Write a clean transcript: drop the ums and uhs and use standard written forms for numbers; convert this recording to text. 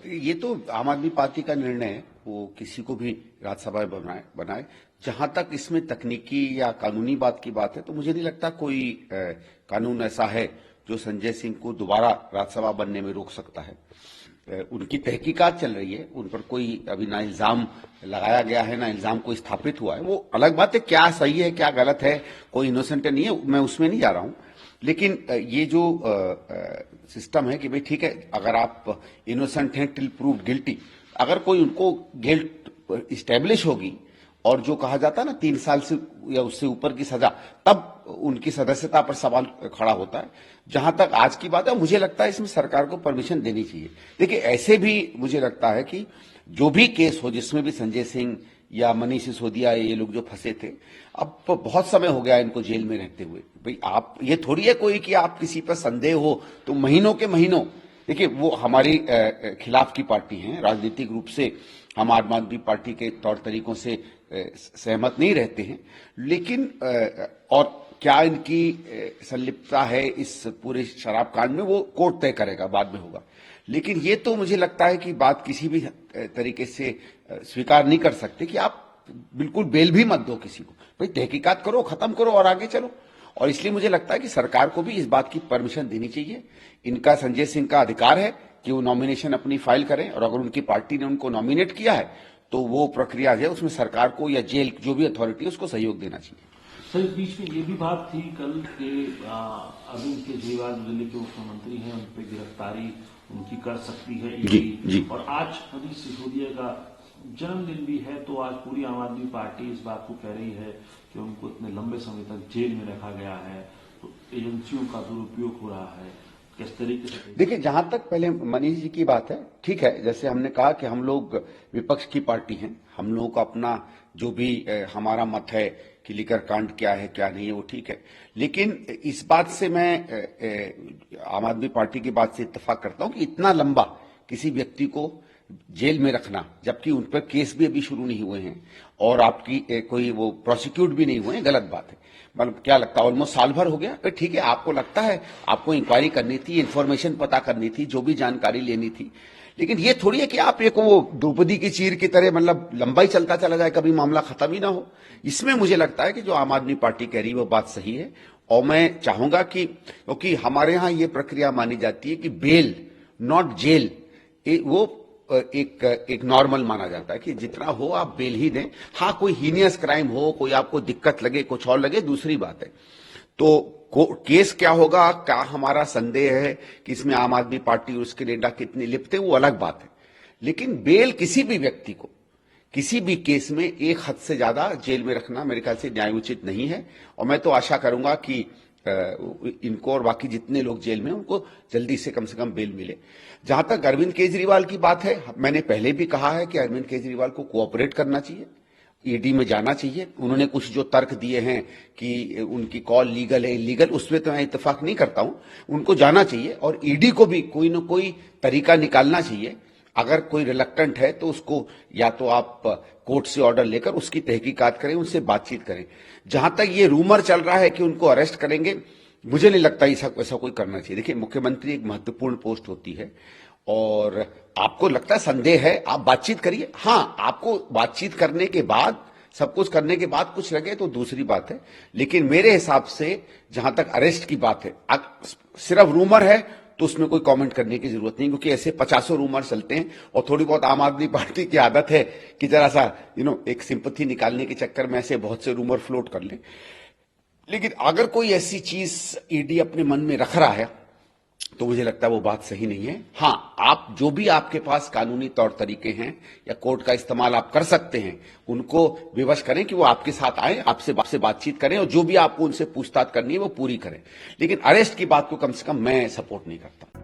ये तो आम आदमी पार्टी का निर्णय है, वो किसी को भी राज्यसभा में बनाए। जहां तक इसमें तकनीकी या कानूनी बात की बात है, तो मुझे नहीं लगता कोई कानून ऐसा है जो संजय सिंह को दोबारा राज्यसभा बनने में रोक सकता है। उनकी तहकीकात चल रही है, उन पर कोई अभी ना इल्जाम लगाया गया है, ना इल्जाम कोई स्थापित हुआ है। वो अलग बात है, क्या सही है क्या गलत है, कोई इनोसेंट नहीं है, मैं उसमें नहीं जा रहा हूं। लेकिन ये जो सिस्टम है कि भाई ठीक है, अगर आप इनोसेंट हैं टिल प्रूव्ड गिल्टी, अगर कोई उनको गिल्ट इस्टेब्लिश होगी और जो कहा जाता है ना 3 साल से या उससे ऊपर की सजा, तब उनकी सदस्यता पर सवाल खड़ा होता है। जहां तक आज की बात है, मुझे लगता है इसमें सरकार को परमिशन देनी चाहिए। देखिए, ऐसे भी मुझे लगता है कि जो भी केस हो जिसमें भी संजय सिंह या मनीष सिसोदिया ये लोग जो फंसे थे, अब बहुत समय हो गया इनको जेल में रहते हुए। भाई आप ये थोड़ी है कोई कि आप किसी पर संदेह हो तो महीनों के महीनों, देखिए वो हमारी खिलाफ की पार्टी है, राजनीतिक रूप से हम आम आदमी पार्टी के तौर तरीकों से सहमत नहीं रहते हैं, लेकिन और क्या इनकी संलिप्तता है इस पूरे शराब कांड में, वो कोर्ट तय करेगा, बाद में होगा। लेकिन ये तो मुझे लगता है कि बात किसी भी तरीके से स्वीकार नहीं कर सकते कि आप बिल्कुल बेल भी मत दो किसी को। भाई तहकीकात करो, खत्म करो और आगे चलो। और इसलिए मुझे लगता है कि सरकार को भी इस बात की परमिशन देनी चाहिए। इनका, संजय सिंह का अधिकार है कि वो नॉमिनेशन अपनी फाइल करें, और अगर उनकी पार्टी ने उनको नॉमिनेट किया है तो वो प्रक्रिया है, उसमें सरकार को या जेल जो भी अथॉरिटी है उसको सहयोग देना चाहिए। सर, इस बीच में ये भी बात थी कल के अरविंद केजरीवाल दिल्ली के मुख्यमंत्री हैं, उन पर गिरफ्तारी उनकी कर सकती है जी। और आज मनीष सिसोदिया का जन्मदिन भी है, तो आज पूरी आम आदमी पार्टी इस बात को कह रही है कि उनको इतने लंबे समय तक जेल में रखा गया है, तो एजेंसियों का दुरुपयोग हो रहा है। किस तरीके से? देखिए, जहां तक पहले मनीष जी की बात है, ठीक है, जैसे हमने कहा कि हम लोग विपक्ष की पार्टी हैं, हम लोगों का अपना जो भी हमारा मत है कि लिकर कांड क्या है क्या नहीं है वो ठीक है। लेकिन इस बात से मैं आम आदमी पार्टी की बात से इत्तेफाक करता हूं कि इतना लंबा किसी व्यक्ति को जेल में रखना, जबकि उन पर केस भी अभी शुरू नहीं हुए हैं और आपकी कोई वो प्रोसिक्यूट भी नहीं हुए हैं, गलत बात है। मतलब क्या लगता है, ऑलमोस्ट साल भर हो गया। फिर ठीक है, आपको लगता है आपको इंक्वायरी करनी थी, इन्फॉर्मेशन पता करनी थी, जो भी जानकारी लेनी थी, लेकिन ये थोड़ी है कि आप एक वो द्रौपदी की चीर की तरह मतलब लंबा ही चलता चला जाए, कभी मामला खत्म ही ना हो। इसमें मुझे लगता है कि जो आम आदमी पार्टी कह रही है वो बात सही है, और मैं चाहूंगा कि, क्योंकि हमारे यहां ये प्रक्रिया मानी जाती है कि बेल नॉट जेल, वो एक नॉर्मल माना जाता है कि जितना हो आप बेल ही दें। हाँ, कोई हीनियस क्राइम हो, कोई आपको दिक्कत लगे, कुछ और लगे, दूसरी बात है। तो केस क्या होगा, क्या हमारा संदेह है कि इसमें आम आदमी पार्टी और उसके नेता कितने लिप्त हैं, वो अलग बात है। लेकिन बेल किसी भी व्यक्ति को किसी भी केस में एक हद से ज्यादा जेल में रखना मेरे ख्याल से न्यायोचित नहीं है, और मैं तो आशा करूंगा कि इनको और बाकी जितने लोग जेल में उनको जल्दी से कम बेल मिले। जहां तक अरविंद केजरीवाल की बात है, मैंने पहले भी कहा है कि अरविंद केजरीवाल को कोऑपरेट करना चाहिए, ईडी में जाना चाहिए। उन्होंने कुछ जो तर्क दिए हैं कि उनकी कॉल लीगल है इलीगल, उसमें तो मैं इत्तेफाक नहीं करता हूं। उनको जाना चाहिए और ईडी को भी कोई ना कोई तरीका निकालना चाहिए। अगर कोई रिलक्टेंट है तो उसको या तो आप कोर्ट से ऑर्डर लेकर उसकी तहकीकात करें, उनसे बातचीत करें। जहां तक ये रूमर चल रहा है कि उनको अरेस्ट करेंगे, मुझे नहीं लगता ऐसा कोई करना चाहिए। देखिए, मुख्यमंत्री एक महत्वपूर्ण पोस्ट होती है, और आपको लगता है संदेह है, आप बातचीत करिए। हाँ, आपको बातचीत करने के बाद, सब कुछ करने के बाद कुछ लगे तो दूसरी बात है, लेकिन मेरे हिसाब से जहां तक अरेस्ट की बात है, सिर्फ रूमर है तो उसमें कोई कमेंट करने की जरूरत नहीं, क्योंकि ऐसे 50 रूमर चलते हैं, और थोड़ी बहुत आम आदमी पार्टी की आदत है कि जरा सा एक सिंपैथी निकालने के चक्कर में ऐसे बहुत से रूमर फ्लोट कर लें। लेकिन अगर कोई ऐसी चीज ईडी अपने मन में रख रहा है तो मुझे लगता है वो बात सही नहीं है। हाँ, आप जो भी आपके पास कानूनी तौर तरीके हैं या कोर्ट का इस्तेमाल आप कर सकते हैं, उनको विवश करें कि वो आपके साथ आए, आपसे बातचीत करें, और जो भी आपको उनसे पूछताछ करनी है वो पूरी करें। लेकिन अरेस्ट की बात को कम से कम मैं सपोर्ट नहीं करता।